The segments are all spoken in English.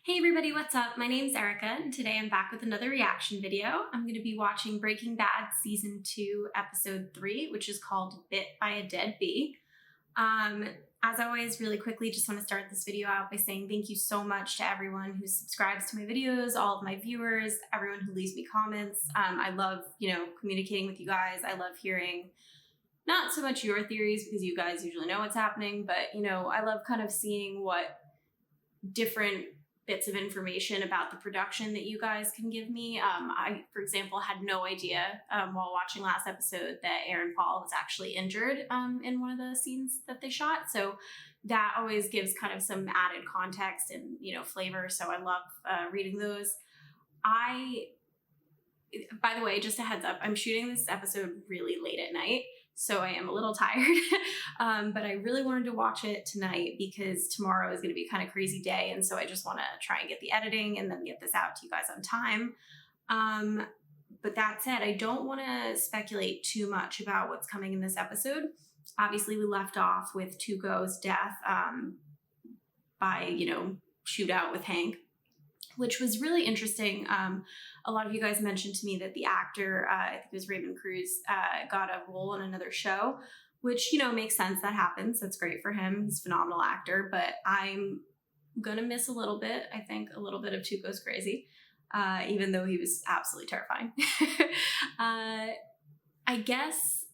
Hey everybody, what's up? My name's Erica, and today I'm back with another reaction video. I'm going to be watching Breaking Bad Season 2, Episode 3, which is called Bit by a Dead Bee. As always, really quickly, just want to start this video out by saying thank you so much to everyone who subscribes to my videos, all of my viewers, everyone who leaves me comments. I love, communicating with you guys. I love hearing not so much your theories because you guys usually know what's happening, but, I love kind of seeing what different bits of information about the production that you guys can give me. I, for example, had no idea while watching last episode that Aaron Paul was actually injured in one of the scenes that they shot. So that always gives kind of some added context and, flavor. So I love reading those. By the way, just a heads up, I'm shooting this episode really late at night, so I am a little tired, but I really wanted to watch it tonight because tomorrow is going to be kind of crazy day, and so I just want to try and get the editing and then get this out to you guys on time. But that said, I don't want to speculate too much about what's coming in this episode. Obviously, we left off with Tuco's death by, shootout with Hank, which was really interesting. A lot of you guys mentioned to me that the actor, I think it was Raymond Cruz, got a role in another show, which, makes sense. That happens. That's great for him. He's a phenomenal actor, but I'm going to miss a little bit, I think, a little bit of Tuco's crazy, even though he was absolutely terrifying. I guess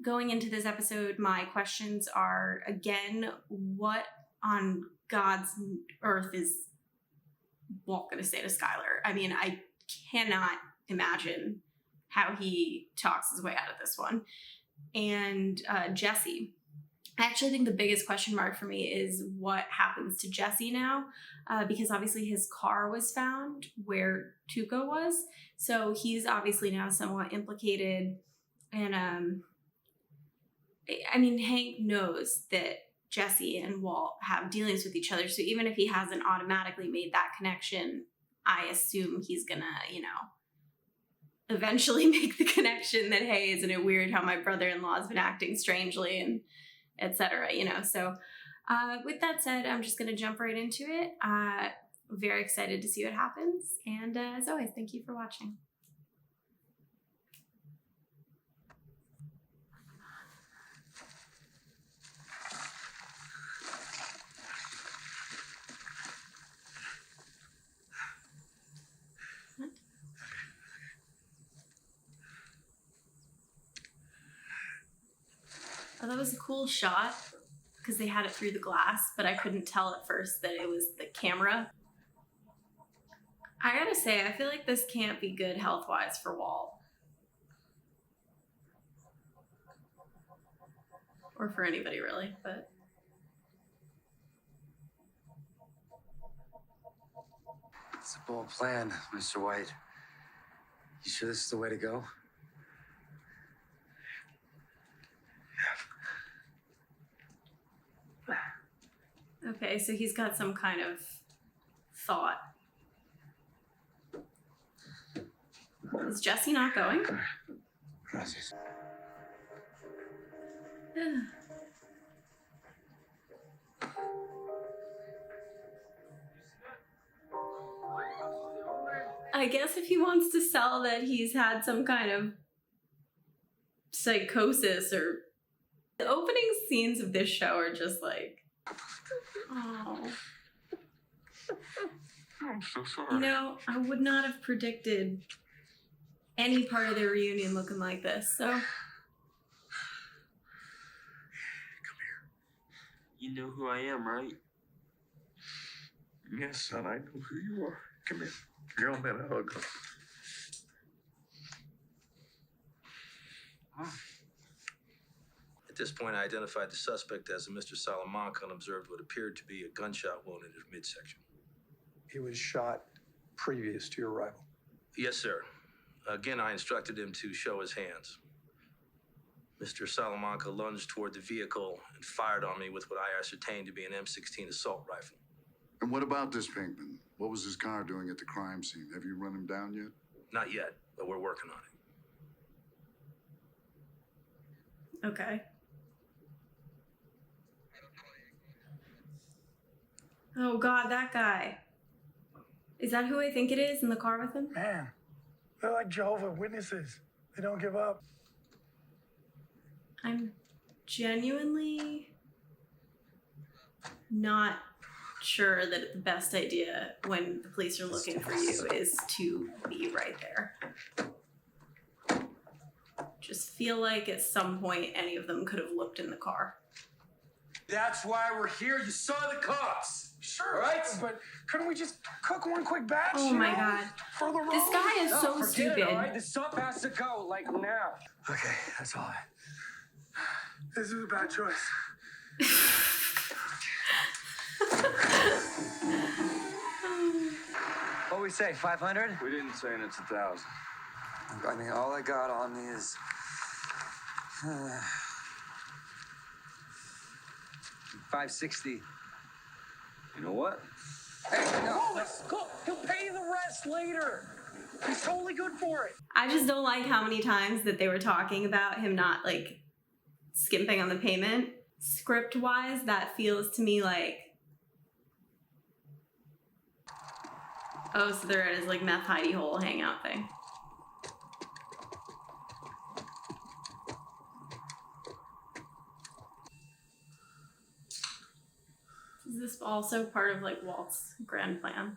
going into this episode, my questions are, again, what on God's earth is Walt going to say to Skyler? I mean, I cannot imagine how he talks his way out of this one. And Jesse. I actually think the biggest question mark for me is what happens to Jesse now, because obviously his car was found where Tuco was. So he's obviously now somewhat implicated. And Hank knows that Jesse and Walt have dealings with each other. So even if he hasn't automatically made that connection, I assume he's gonna, eventually make the connection that, hey, isn't it weird how my brother-in-law has been acting strangely and etc. So with that said, I'm just gonna jump right into it. Very excited to see what happens. And as always, thank you for watching. Oh, that was a cool shot because they had it through the glass, but I couldn't tell at first that it was the camera. I gotta say, I feel like this can't be good health-wise for Walt. Or for anybody, really, but... It's a bold plan, Mr. White. You sure this is the way to go? Okay, so he's got some kind of thought. Is Jesse not going? Gracias. I guess if he wants to sell that he's had some kind of psychosis or... The opening scenes of this show are just like... Oh. I'm so sorry. I would not have predicted any part of their reunion looking like this, so... Come here. You know who I am, right? Yes, son, I know who you are. Come here. You're all man a hug. At this point, I identified the suspect as a Mr. Salamanca and observed what appeared to be a gunshot wound in his midsection. He was shot previous to your arrival. Yes, sir. Again, I instructed him to show his hands. Mr. Salamanca lunged toward the vehicle and fired on me with what I ascertained to be an M16 assault rifle. And what about this Pinkman? What was his car doing at the crime scene? Have you run him down yet? Not yet, but we're working on it. Okay. Oh God, that guy. Is that who I think it is in the car with him? Man, they're like Jehovah's Witnesses. They don't give up. I'm genuinely not sure that the best idea when the police are looking for you is to be right there. Just feel like at some point any of them could have looked in the car. That's why we're here. You saw the cops. Sure, All right? but couldn't we just cook one quick batch? Oh you my know, God. For the road? This guy is so forget stupid. it, all right? The stuff has to go, like now. Okay, that's all. This is a bad choice. What we say, 500? We didn't say it's 1,000. I mean, all I got on me is... 560. You know what? Hey, no. Go. He'll pay the rest later. He's totally good for it. I just don't like how many times that they were talking about him not like skimping on the payment. Script wise, that feels to me like, oh, so they're at his like meth hidey hole hangout thing. Is this also part of like Walt's grand plan?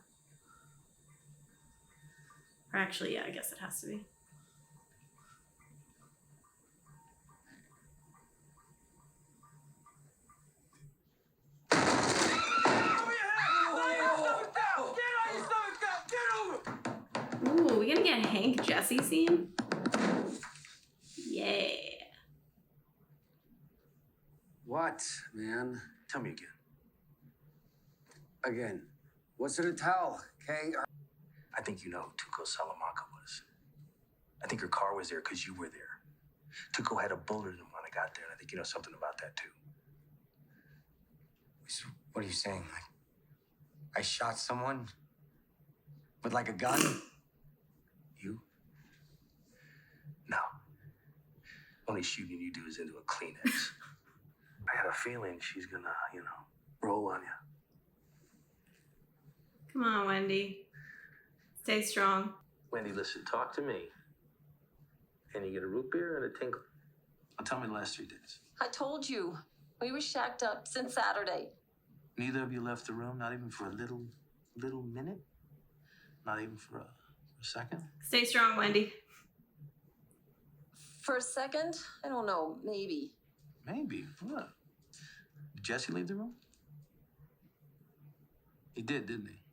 Or actually, yeah, I guess it has to be. Ooh, we gonna get a Hank Jesse scene? Yeah. What, man? Tell me again. Again, what's there to tell, okay? I think you know who Tuco Salamanca was. I think your car was there because you were there. Tuco had a bullet in him when I got there, and I think you know something about that too. So what are you saying? Like, I shot someone with like a gun? You? No. Only shooting you do is into a Kleenex. I had a feeling she's gonna, roll on you. Come on, Wendy. Stay strong. Wendy, listen, talk to me. And you get a root beer and a tinkle. Now tell me the last 3 days. I told you. We were shacked up since Saturday. Neither of you left the room, not even for a little minute? Not even for a second? Stay strong, Wendy. For a second? I don't know. Maybe. Maybe. What? Did Jesse leave the room? He did, didn't he?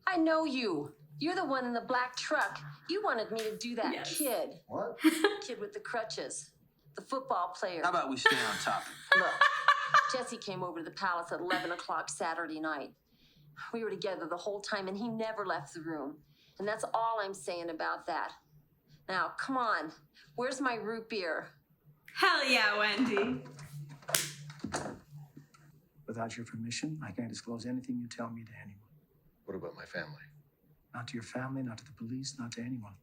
I know you. You're the one in the black truck. You wanted me to do that Yes. kid. What? Kid with the crutches. The football player. How about we stay on topic? Look, Jesse came over to the palace at 11 o'clock Saturday night. We were together the whole time, and he never left the room. And that's all I'm saying about that. Now, come on. Where's my root beer? Hell yeah, Wendy. Without your permission, I can't disclose anything you tell me to anyone. What about my family? Not to your family, not to the police, not to anyone.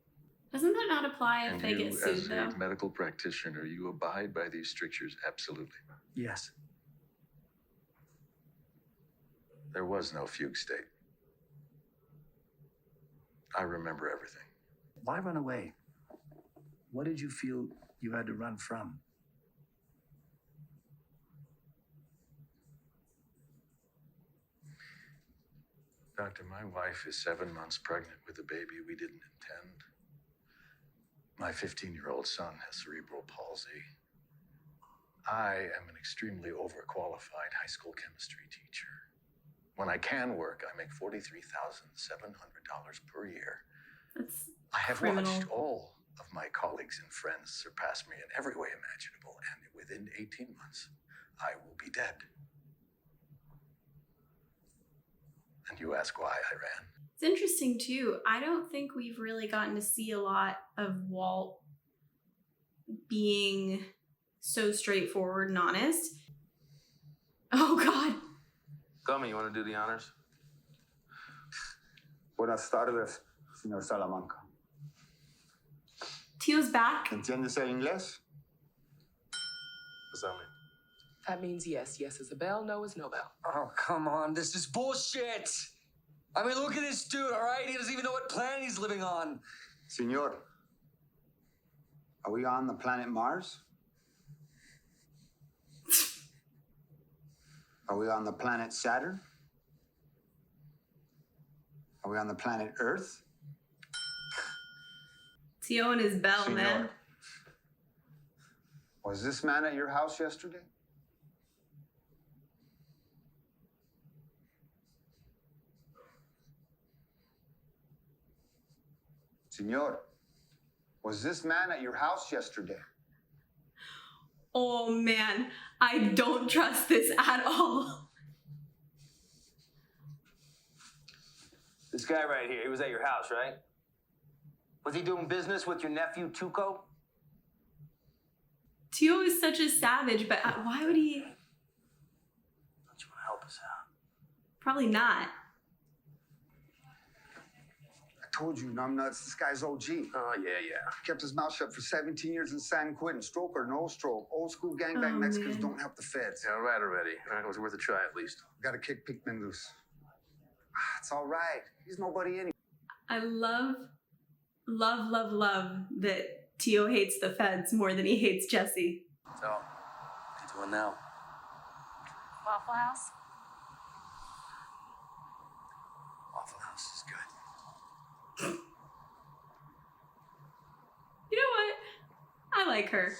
Doesn't that not apply if And they you, get sued, as though? a medical practitioner, you abide by these strictures absolutely. Yes. There was no fugue state. I remember everything. Why run away? What did you feel you had to run from? Doctor, my wife is 7 months pregnant with a baby we didn't intend. My 15-year-old son has cerebral palsy. I am an extremely overqualified high school chemistry teacher. When I can work, I make $43,700 per year. That's I have criminal. watched all of my colleagues and friends surpass me in every way imaginable, and within 18 months, I will be dead. And you ask why I ran? It's interesting too. I don't think we've really gotten to see a lot of Walt being so straightforward and honest. Oh God. Gummy, you want to do the honors? Buenas tardes, señor Salamanca. Tio's back. ¿Entiendes el inglés? What's that mean? That means yes. Yes is a bell, no is no bell. Oh, come on. This is bullshit. I mean, look at this dude, all right? He doesn't even know what planet he's living on. Senor, are we on the planet Mars? Are we on the planet Saturn? Are we on the planet Earth? Tio and his bell, Senor, man. was this man at your house yesterday? Senor, was this man at your house yesterday? Oh man, I don't trust this at all. This guy right here, he was at your house, right? Was he doing business with your nephew, Tuco? Tio is such a savage, but why would he? Don't you want to help us out? Probably not. I told you, numbnuts, this guy's OG. Oh, yeah. Kept his mouth shut for 17 years in San Quentin. Stroke or no stroke. Old school gangbang Oh, Mexicans man. don't help the feds. Yeah, all right already. All right, it was worth a try at least. Gotta kick Pikmin loose. It's all right. He's nobody anyway. I love that Tio hates the feds more than he hates Jesse. So, what are you doing now? Waffle House? Waffle House is good. You know what? I like her.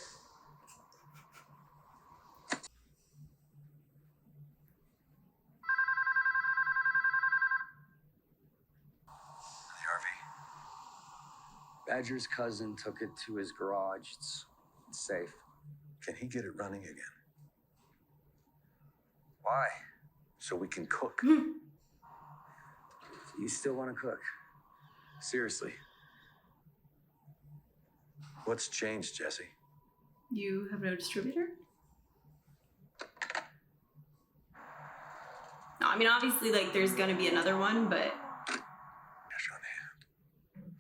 Badger's cousin took it to his garage. It's safe. Can he get it running again? Why? So we can cook. You still want to cook? Seriously. What's changed, Jesse? You have no distributor? No, I mean, obviously, like, there's gonna be another one, but Cash on hand.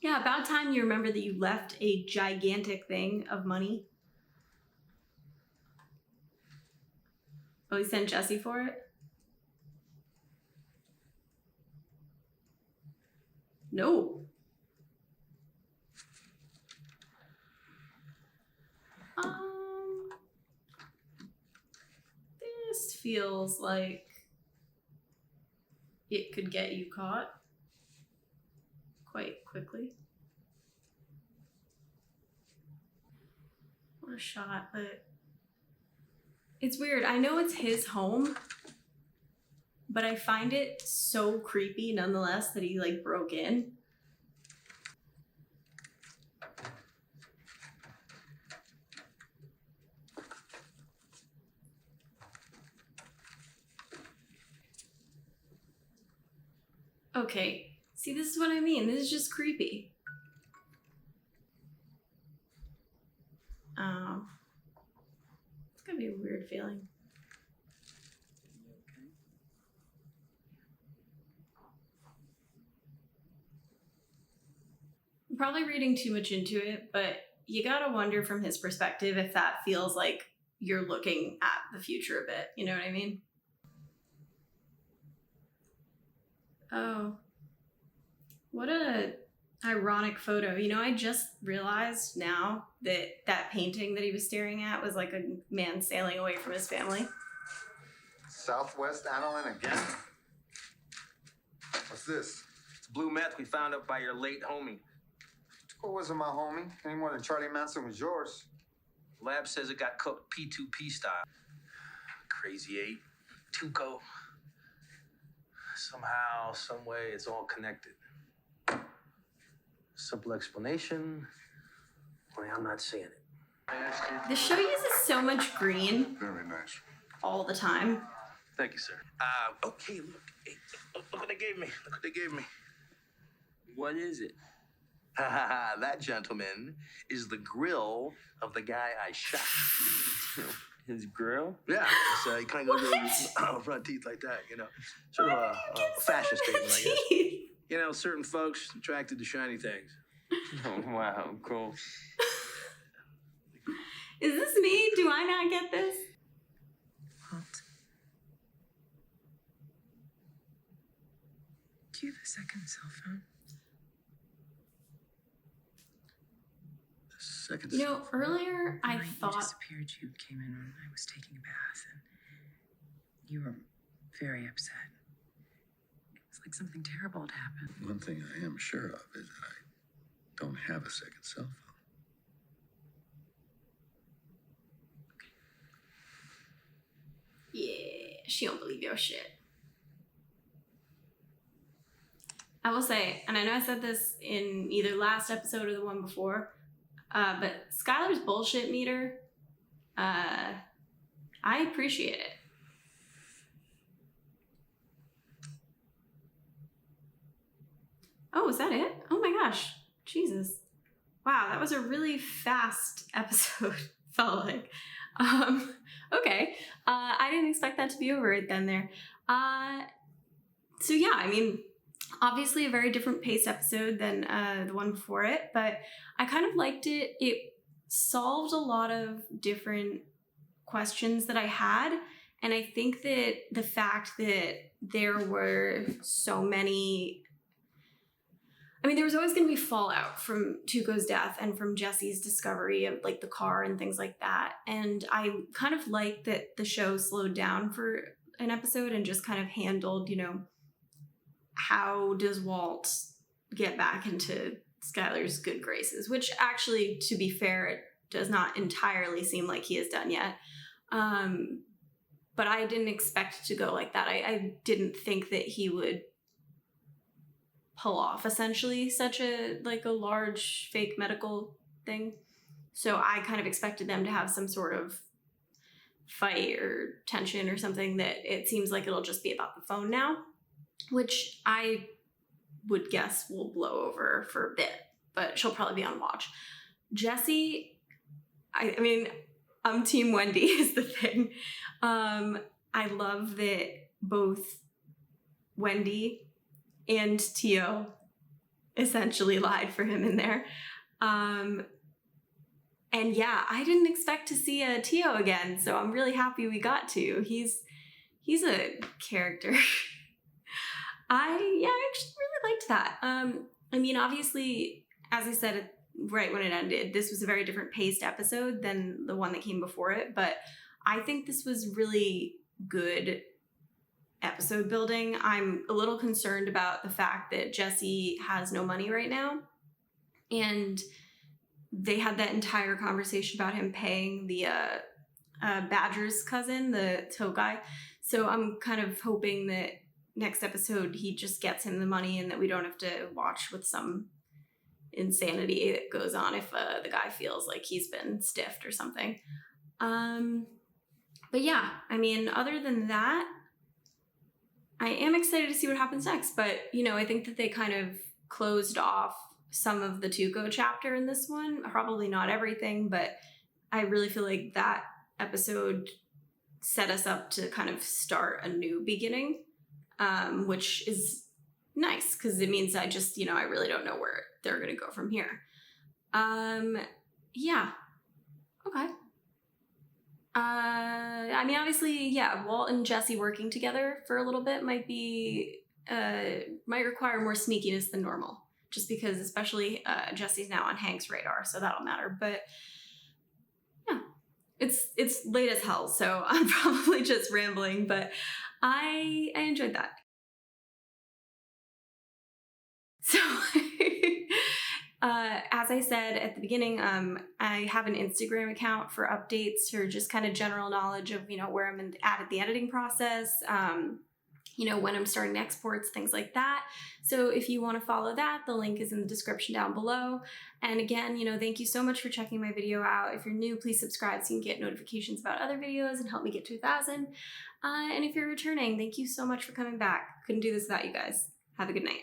yeah, about time you remember that you left a gigantic thing of money. Oh, he sent Jesse for it? No. This feels like it could get you caught quite quickly. What a shot, but it's weird. I know it's his home, but I find it so creepy nonetheless that he like broke in. Okay, see, this is what I mean. This is just creepy. It's gonna be a weird feeling. I'm probably reading too much into it, but you gotta wonder from his perspective if that feels like you're looking at the future a bit. You know what I mean? Oh, what a ironic photo. You know, I just realized now that that painting that he was staring at was like a man sailing away from his family. Southwest Aniline again? What's this? It's blue meth we found up by your late homie. Tuco wasn't my homie, any more than Charlie Manson was yours. Lab says it got cooked P2P style. Crazy 8, Tuco. Somehow, some way, it's all connected. Simple explanation. Only I'm not seeing it. The show uses so much green Very nice. all the time. Thank you, sir. Okay, look. Hey, look what they gave me. Look what they gave me. What is it? That gentleman is the grill of the guy I shot. His grill? Yeah, so he kind of goes with his front teeth like that, you know. Sort of a fashion statement, I guess. Teeth. You know, certain folks attracted to shiny things. Oh, wow, cool. Is this me? Do I not get this? Do you have a second cell phone? Second. You know, earlier I The night thought. you disappeared, you came in when I was taking a bath, and you were very upset. It was like something terrible had happened. One thing I am sure of is that I don't have a second cell phone. Yeah, she don't believe your shit. I will say, and I know I said this in either last episode or the one before, but Skylar's bullshit meter, I appreciate it. Oh, is that it? Oh my gosh. Jesus. Wow, that was a really fast episode, felt like. Okay. I didn't expect that to be over right then there. So yeah, I mean, obviously a very different paced episode than the one before it, but I kind of liked it. It solved a lot of different questions that I had, and I think that the fact that there were so many, I mean, there was always going to be fallout from Tuco's death and from Jesse's discovery of like the car and things like that. And I kind of like that the show slowed down for an episode and just kind of handled, you know, how does Walt get back into Skylar's good graces, which actually, to be fair, it does not entirely seem like he has done yet. But I didn't expect it to go like that. I didn't think that he would pull off essentially such a large fake medical thing. So I kind of expected them to have some sort of fight or tension or something that it seems like it'll just be about the phone now, which I would guess will blow over for a bit, but she'll probably be on watch. Jesse, I mean, I'm Team Wendy is the thing. I love that both Wendy and Tio essentially lied for him in there. And yeah, I didn't expect to see a Tio again, so I'm really happy we got to. He's a character. I actually really liked that. I mean, obviously, as I said right when it ended, this was a very different paced episode than the one that came before it, but I think this was really good episode building. I'm a little concerned about the fact that Jesse has no money right now, and they had that entire conversation about him paying the Badger's cousin, the tow guy. So I'm kind of hoping that next episode he just gets him the money and that we don't have to watch with some insanity that goes on if the guy feels like he's been stiffed or something. But yeah, I mean, other than that, I am excited to see what happens next. But, you know, I think that they kind of closed off some of the Tuco chapter in this one. Probably not everything, but I really feel like that episode set us up to kind of start a new beginning, which is nice because it means I just, you know, I really don't know where they're going to go from here. Yeah. Okay. I mean, obviously, yeah, Walt and Jesse working together for a little bit might require more sneakiness than normal, just because especially Jesse's now on Hank's radar, so that'll matter. But yeah, it's late as hell, so I'm probably just rambling, but I enjoyed that. So as I said at the beginning, I have an Instagram account for updates or just kind of general knowledge of, you know, where I'm at the editing process, you know, when I'm starting exports, things like that. So if you want to follow that, the link is in the description down below. And again, you know, thank you so much for checking my video out. If you're new, please subscribe so you can get notifications about other videos and help me get to 1,000. And if you're returning, thank you so much for coming back. Couldn't do this without you guys. Have a good night.